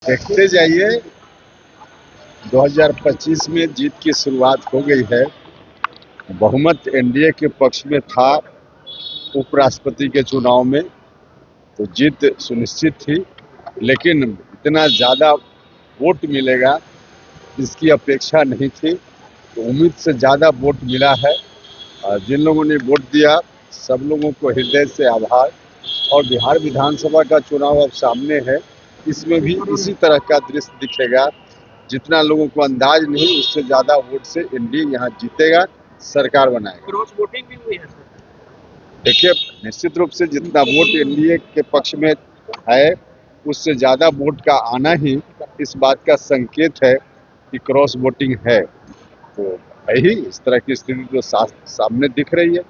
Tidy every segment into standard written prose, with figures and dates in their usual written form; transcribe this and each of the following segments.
देखते जाइए 2025 में जीत की शुरुआत हो गई है। बहुमत एनडीए के पक्ष में था। उपराष्ट्रपति के चुनाव में तो जीत सुनिश्चित थी, लेकिन इतना ज़्यादा वोट मिलेगा इसकी अपेक्षा नहीं थी। तो उम्मीद से ज़्यादा वोट मिला है। जिन लोगों ने वोट दिया सब लोगों को हृदय से आभार। और बिहार विधानसभा का चुनाव अब सामने है, इसमें भी इसी तरह का दृश्य दिखेगा। जितना लोगों को अंदाज नहीं, उससे ज्यादा वोट से एनडीए यहाँ जीतेगा, सरकार बनाएगा। क्रॉस वोटिंग भी हुई है सर। देखिए, निश्चित रूप से जितना वोट एनडीए के पक्ष में है उससे ज्यादा वोट का आना ही इस बात का संकेत है कि क्रॉस वोटिंग है। तो है ही, इस तरह की स्थिति तो सामने दिख रही है।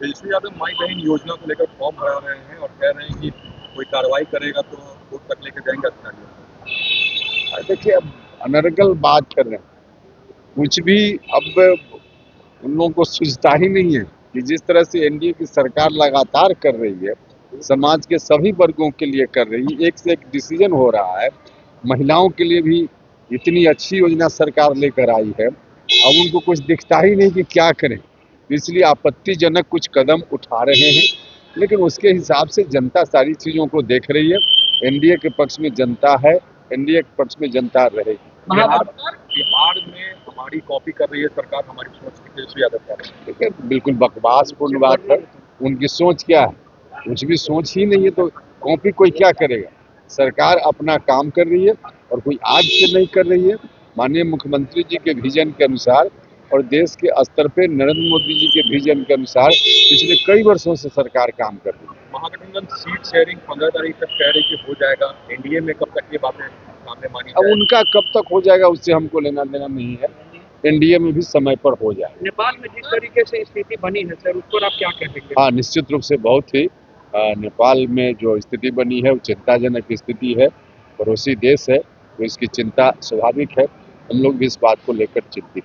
तेजस्वी यादव माई बहन योजना को लेकर फॉर्म भरा रहे हैं और कह रहे हैं कि कोई कार्रवाई करेगा तो कोर्ट तक लेकर जाएंगे अधिकारी। देखिए, अब अनर्गल बात कर रहे हैं, कुछ भी अब उन लोगों को सूझता ही नहीं है कि जिस तरह से एनडीए की सरकार लगातार कर रही है, समाज के सभी वर्गों के लिए कर रही है, एक से एक डिसीजन हो रहा है। महिलाओं के लिए भी इतनी अच्छी योजना सरकार लेकर आई है, अब उनको कुछ दिखता ही नहीं कि क्या करें। इसलिए आपत्तिजनक कुछ कदम उठा रहे हैं, लेकिन उसके हिसाब से जनता सारी चीजों को देख रही है। एनडीए के पक्ष में जनता है, एनडीए के पक्ष में जनता रहेगी। बिहार में हमारी कॉपी कर रही है सरकार, हमारी सोच की तेजस्वी यादव कह रहे हैं। ठीक है, बिल्कुल बकवासपूर्ण बात है। उनकी सोच क्या है? कुछ भी सोच ही नहीं है तो कॉपी कोई क्या करेगा। सरकार अपना काम कर रही है और कोई आज से नहीं कर रही है। माननीय मुख्यमंत्री जी के विजन के अनुसार और देश के स्तर पे नरेंद्र मोदी जी के विजन के अनुसार पिछले कई वर्षों से सरकार काम कर रही है। महागठबंधन सीट शेयरिंग 15 तारीख तक कह रही कि हो जाएगा, एनडीए में कब तक ये बातें सामने मानी अब उनका कब तक हो जाएगा उससे हमको लेना देना नहीं है। एनडीए में भी समय पर हो जाए। नेपाल में जिस तरीके से स्थिति बनी है सर, उस पर आप क्या कहेंगे? हाँ, निश्चित रूप से बहुत ही नेपाल में जो स्थिति बनी है वो चिंताजनक स्थिति है। पड़ोसी देश है तो इसकी चिंता स्वाभाविक है। हम लोग भी इस बात को लेकर चिंतित हैं।